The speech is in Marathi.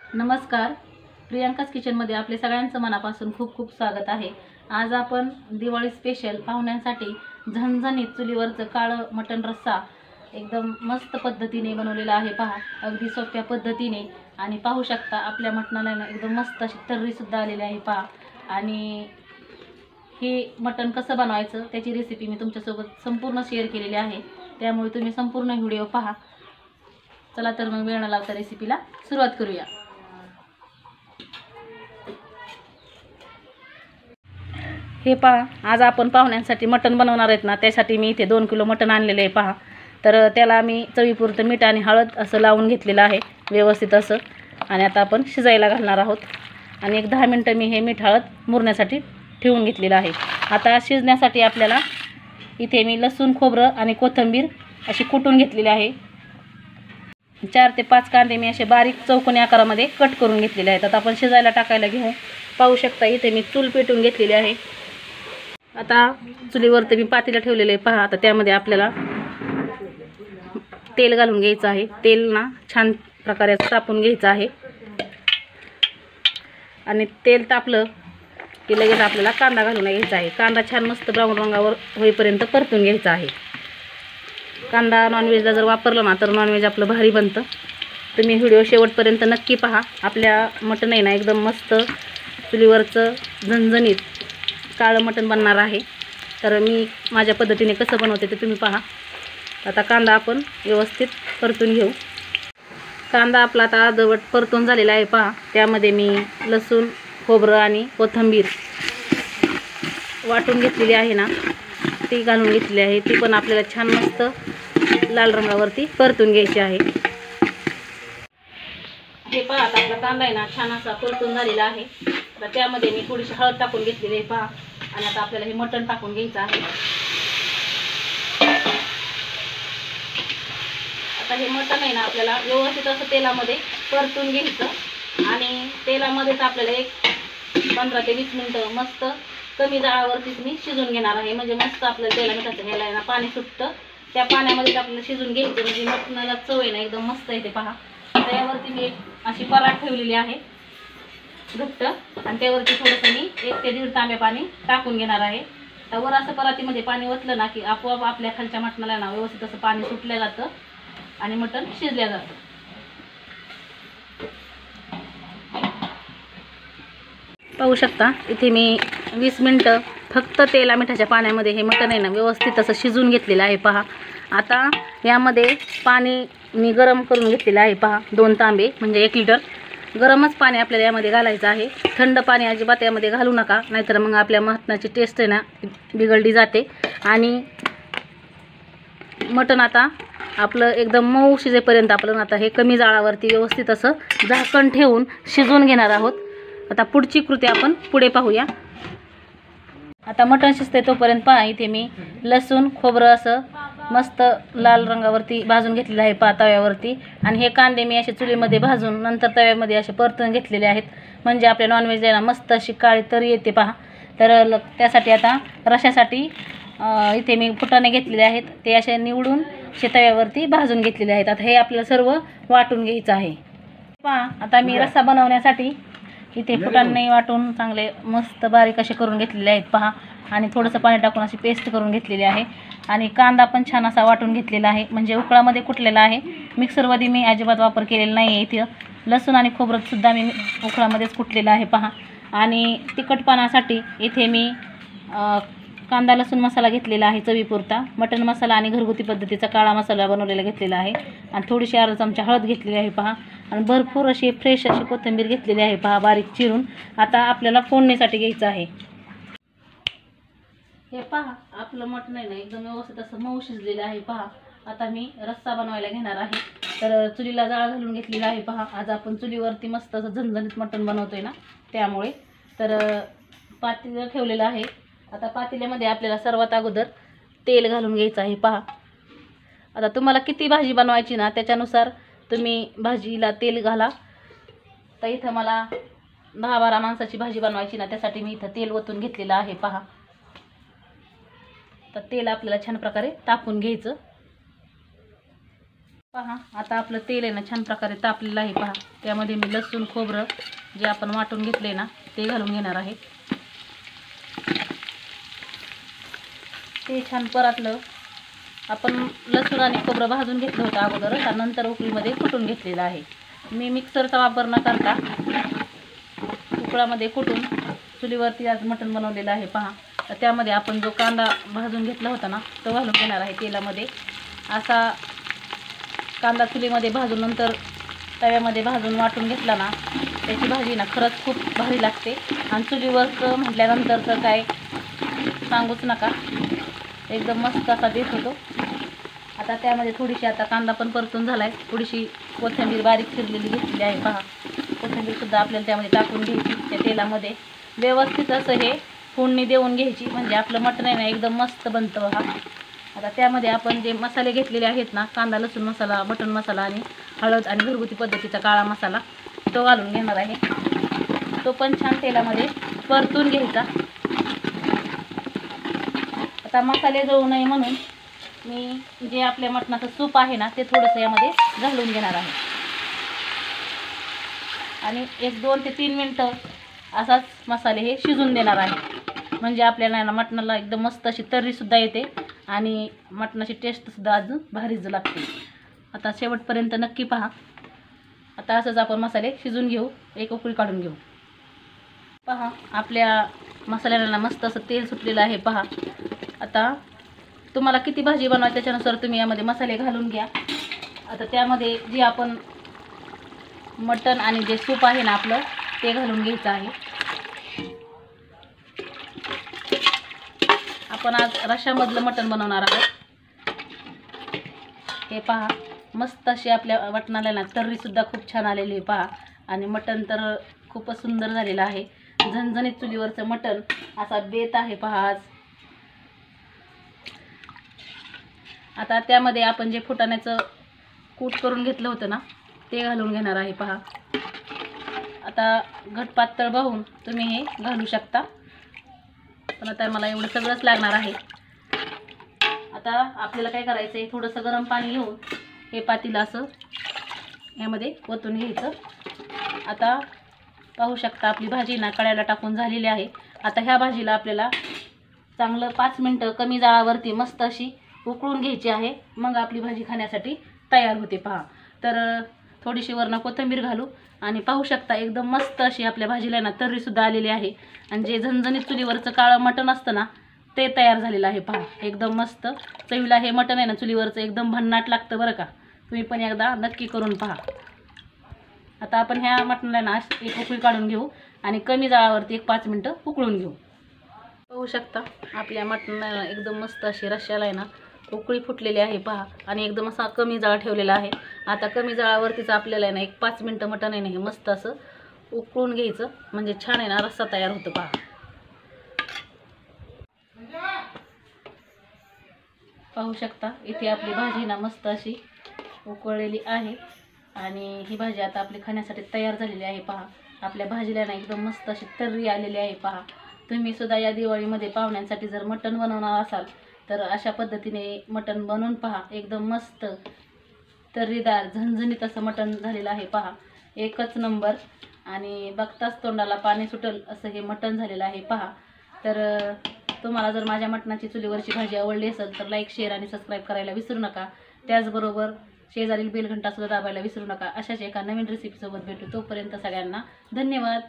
नमस्कार, प्रियांकाच किचनमध्ये आपले सगळ्यांचं मनापासून खूप खूप स्वागत आहे। आज आपण दिवाळी स्पेशल पाहुण्यांसाठी झणझणीत चुलीवरचं काळं मटण रस्सा एकदम मस्त पद्धतीने बनवलेला आहे। पहा, अगदी सोप्या पद्धतीने आणि पाहू शकता आपल्या मटणाला ना एकदम मस्त अशी तर्री सुद्धा आलेली आहे। पहा, आणि हे मटण कसं बनवायचं त्याची रेसिपी मी तुमच्यासोबत संपूर्ण शेअर केलेली आहे, त्यामुळे तुम्ही संपूर्ण व्हिडिओ पहा। चला तर मग वेळ न लावता रेसिपीला सुरुवात करूया। हे पहा, आज आपण पाहुण्यांसाठी मटण बनवणार आहेत ना, त्यासाठी मी इथे 2 किलो मटण आणलेले आहे। पहा, तर त्याला मी चवीपुरतं मीठ आणि हळद असं लावून घेतलेलं आहे व्यवस्थित असं, आणि आता आपण शिजायला घालणार आहोत। आणि एक 10 मिनिटं मी हे मीठ हळद मुरण्यासाठी ठेवून घेतलेलं आहे। आता शिजण्यासाठी आपल्याला इथे मी लसूण, खोबरं आणि कोथिंबीर अशी कुटून घेतलेली आहे। 4 ते 5 कांदे मी असे बारीक चौकोनी आकारामध्ये कट करून घेतलेले आहेत। आता आपण शिजायला टाकायला घेऊ। पाहू शकता इथे मी चूल पेटवून घेतलेली आहे। आता चुलीवरती मी पातेलं ठेवलेलं आहे। पहा, आता त्यामध्ये आपल्याला तेल घालून घ्यायचं आहे। तेल ना छान प्रकारे तापून घ्यायचं आहे, आणि तेल तापलं की लगेच आपल्याला कांदा घालून घ्यायचा आहे। कांदा छान मस्त ब्राऊन रंगावर होईपर्यंत परतून घ्यायचा आहे। कांदा नॉनव्हेजला जर वापरला ना तर नॉनव्हेज आपलं भारी बनतं। तुम्ही व्हिडिओ शेवटपर्यंत नक्की पहा। आपल्या मटण आहे ना एकदम मस्त चुलीवरचं झणझणीत काळं मटण बनणार आहे। तर मी माझ्या पद्धतीने कसं बनवते ते तुम्ही पहा। आता कांदा आपण व्यवस्थित परतून घेऊ। कांदा आपला आता अर्धवट परतून झालेला आहे। पहा, त्यामध्ये मी लसूण, खोबरं आणि कोथिंबीर वाटून घेतलेली आहे ना, ती घालून घेतलेली आहे। ती पण आपल्याला छान मस्त लाल रंगावरती परतून घ्यायची आहे। हे पहा, आता आपला कांदा आहे ना छान असा परतून झालेला आहे। आता त्यामध्ये मी थोडीशी हळद टाकून घेतलेली आहे। पहा, आणि आता आपल्याला हे मटण टाकून घ्यायचं आहे। आता हे मटण आहे ना आपल्याला व्यवस्थित असं तेलामध्ये परतून घ्यायचं, आणि तेलामध्येच आपल्याला एक 15 ते 20 मिनिटं मस्त कमी जाळावरतीच मी शिजून घेणार आहे। म्हणजे मस्त आपल्याला तेला मिठाचं ह्याला आहे ना पाणी सुटतं, त्या पाण्यामध्येच आपल्याला शिजून घ्यायचं, म्हणजे मटणाला चव आहे ना एकदम मस्त येते। पहा, त्यावरती मी अशी परात ठेवलेली आहे घट्ट, आणि त्यावरती थोडंसं मी 1 ते 1.5 तांबे पाणी टाकून घेणार आहे। तर वर असं परातीमध्ये पाणी ओतलं ना की आपोआप आपल्या खालच्या मटणाला ना व्यवस्थित असं पाणी सुटलं जातं आणि मटण शिजलं जातं। पाहू शकता इथे मी 20 मिनिटं फक्त तेला मिठाच्या पाण्यामध्ये हे मटण आहे ना व्यवस्थित असं शिजून घेतलेलं आहे। पहा, आता यामध्ये पाणी मी गरम करून घेतलेलं आहे। पहा, 2 तांबे म्हणजे 1 लिटर गरमच पाणी आपल्याला यामध्ये घालायचं आहे। थंड पाणी अजिबात यामध्ये घालू नका, नाहीतर मग आपल्या मटणाची टेस्ट आहे ना बिघडली जाते। आणि मटण आता आपलं एकदम मऊ शिजेपर्यंत आपण आता हे कमी जाळावरती व्यवस्थित असं झाकण ठेवून शिजवून घेणार आहोत। आता पुढची कृती आपण पुढे पाहूया। आता मटण शिजते तोपर्यंत पहा, इथे मी लसूण, खोबरं असं मस्त लाल रंगावरती भाजून घेतलेलं आहे। पहा, तव्यावरती, आणि हे कांदे मी असे चुलीमध्ये भाजून नंतर तव्यामध्ये असे परतून घेतलेले आहेत, म्हणजे आपल्या नॉनव्हेजला मस्त अशी काळी तरी येते। पहा, तर त्यासाठी आता रशासाठी इथे मी फुटाणे घेतलेले आहेत, ते असे निवडून तव्यावरती भाजून घेतलेले आहेत। आता हे आपल्याला सर्व वाटून घ्यायचं आहे। पहा, आता मी रस्सा बनवण्यासाठी इथे फुटाणे वाटून चांगले मस्त बारीक असे करून घेतलेले आहेत। पहा, आणि थोडंसं पाणी टाकून अशी पेस्ट करून घेतलेली आहे, आणि कांदा पण छान असा वाटून घेतलेला आहे, म्हणजे उकळामध्ये कुटलेला आहे। मिक्सरमध्ये मी अजिबात वापर केलेला नाही आहे। इथे लसूण आणि खोबरं सुद्धा मी उकळामध्येच कुटलेलं आहे। पहा, आणि तिखटपणासाठी इथे मी कांदा लसूण मसाला घेतलेला आहे चवीपुरता, मटण मसाला आणि घरगुती पद्धतीचा काळा मसाला बनवलेला घेतलेला आहे, आणि थोडीशी अर्धा चमचा हळद घेतलेली आहे। पहा, आणि भरपूर अशी फ्रेश अशी कोथिंबीर घेतलेली आहे। पहा, बारीक चिरून आता आपल्याला फोडणीसाठी घ्यायचं आहे। हे पहा, आपलं मटण आहे ना एकदम व्यवस्थित असं मऊ शिजलेलं आहे। पहा, आता मी रस्सा बनवायला घेणार आहे। तर चुलीला जाळ घालून घेतलेला आहे। पहा, आज आपण चुलीवरती मस्त असं झणझणीत मटण बनवतोय ना, त्यामुळे तर पातेलं ठेवलेलं आहे। आता पातेल्यामध्ये आपल्याला सर्वात अगोदर तेल घालून घ्यायचं आहे। पहा, आता तुम्हाला किती भाजी बनवायची ना त्याच्यानुसार तुम्ही भाजीला तेल घाला। तर इथं मला 10-12 माणसाची भाजी बनवायची ना, त्यासाठी मी इथं तेल ओतून घेतलेलं आहे। पहा, तर तेल आपल्याला छान प्रकारे तापून घ्यायचं। पहा आता आपलं तेल आहे ना छान प्रकारे तापलेलं आहे. पहा त्यामध्ये मी लसूण खोबरं जे आपण वाटून घेतले ना ते घालून घेणार आहे. ते छान परतलं. आपण लसूण आणि खोबरं भाजून घेतलं होतं अगोदरच आणि नंतर उकळीमध्ये कुटून घेतलेलं आहे. मी मिक्सरचा वापर न करता उकळामध्ये कुटून चुलीवरती आज मटण बनवलेलं आहे. पहा तर त्यामध्ये आपण जो कांदा भाजून घेतला होता ना तो घालून घेणार आहे तेलामध्ये. असा कांदा चुलीमध्ये भाजून नंतर तव्यामध्ये भाजून वाटून घेतला ना त्याची भाजी ना खरंच खूप भारी लागते. आणि चुलीवरचं म्हटल्यानंतर तर काय सांगूच नका, एकदम मस्त असा देत होतो. आता त्यामध्ये थोडीशी आता कांदा पण परतून झाला आहे. थोडीशी कोथिंबीर बारीक चिरलेली घेतलेली आहे. पहा कोथिंबीरसुद्धा आपल्याला त्यामध्ये टाकून घ्यायची. त्या तेलामध्ये व्यवस्थित असं हे फोडणी देऊन घ्यायची म्हणजे आपलं मटण आहे ना एकदम मस्त बनतं. हा आता त्यामध्ये आपण जे मसाले घेतलेले आहेत ना कांदा लसूण मसाला मटण मसाला आणि हळद आणि घरगुती पद्धतीचा काळा मसाला तो घालून घेणार आहे. तो पण छान तेलामध्ये परतून घ्यायचा. आता मसाले जळू नये म्हणून मी जे आपल्या मटणाचं सूप आहे ना ते थोडंसं यामध्ये घालून घेणार आहे. आणि 1-2 ते 3 मिनटं असाच मसाले हे शिजून देणार आहे. म्हणजे आपल्याला ना मटणाला एकदम मस्त अशी तर्रीसुद्धा येते आणि मटणाची टेस्टसुद्धा अजून भारीच लागते. आता शेवटपर्यंत नक्की पहा. आता असंच आपण मसाले शिजून घेऊ, एक उकळी काढून घेऊ. पहा आपल्या मसाल्याला मस्त असं तेल सुटलेलं आहे. पहा आता तुम्हाला किती भाजी बनवायची त्याच्यानुसार तुम्ही यामध्ये मसाले घालून घ्या. आता त्यामध्ये जे आपण मटण आणि जे सूप आहे ना आपलं ते घालून घ्यायचं आहे. आपण आज रश्श्यामधलं मटण बनवणार आहोत. हे पहा मस्त अशी आपल्या मटणाला ना तर्रीसुद्धा खूप छान आलेली आहे. पहा आणि मटण तर खूपच सुंदर झालेलं आहे. झणझणीत चुलीवरचं मटण असा बेत आहे. पहा आज आता त्यामध्ये आपण जे फुटाण्याचं कूट करून घेतलं होतं ना ते घालून घेणार आहे. पहा आता घट पातळ पाहून तुम्ही हे घालू शकता, पण आता मला एवढं सगळंच लागणार आहे. आता आपल्याला काय करायचं आहे, थोडंसं गरम पाणी घेऊन हे पातेलं असं यामध्ये ओतून घ्यायचं. आता पाहू शकता आपली भाजी ना कढईला टाकून झालेली आहे. आता ह्या भाजीला आपल्याला चांगलं 5 मिनटं कमी जाळावरती मस्त अशी उकळून घ्यायची आहे. मग आपली भाजी खाण्यासाठी तयार होते. पहा तर थोडीशी वरनं कोथिंबीर घालू आणि पाहू शकता एकदम मस्त अशी आपल्या भाजीला ना तर्रीसुद्धा आलेली आहे. आणि जे झणझणीत चुलीवरचं काळं मटण असतं ना ते तयार झालेलं आहे. पहा एकदम मस्त चवीला हे मटण आहे ना चुलीवरचं एकदम भन्नाट लागतं बरं का. तुम्ही पण एकदा नक्की करून पहा. आता आपण ह्या मटणाला ना एक उकळी काढून घेऊ आणि कमी जाळावरती एक 5 मिनटं उकळून घेऊ. पाहू शकता आपल्या मटणाला एकदम मस्त अशी रश्श्याला आहे ना उकळी फुटलेली आहे. पहा आणि एकदम असा कमी जाळ ठेवलेला आहे. आता कमी जाळावरतीच आपल्याला आहे ना एक 5 मिनटं मटण आहे ना हे मस्त असं उकळून घ्यायचं म्हणजे छान आहे ना रस्सा तयार होतो. पहा पाहू शकता इथे आपली भाजी ना मस्त अशी उकळलेली आहे आणि ही भाजी आता आपली खाण्यासाठी तयार झालेली आहे. पहा आपल्या भाजीला ना एकदम मस्त अशी तर्री आलेली आहे. पहा तुम्ही सुद्धा या दिवाळीमध्ये पाहुण्यांसाठी जर मटण बनवणार असाल तर अशा पद्धतीने मटण बनवून पहा. एकदम मस्त तर्रीदार झणझणीत असं मटण झालेलं आहे. पहा एकच नंबर आणि बघताच तोंडाला पाणी सुटल असं हे मटण झालेलं आहे. पहा तर तुम्हाला जर माझ्या मटणाची चुलीवरची भाजी आवडली असेल तर लाईक शेअर आणि सबस्क्राईब करायला विसरू नका. त्याचबरोबर शेजारील बेल घंटासुद्धा दाबायला विसरू नका. अशाच एका नवीन रेसिपीसोबत भेटू. तोपर्यंत सगळ्यांना धन्यवाद.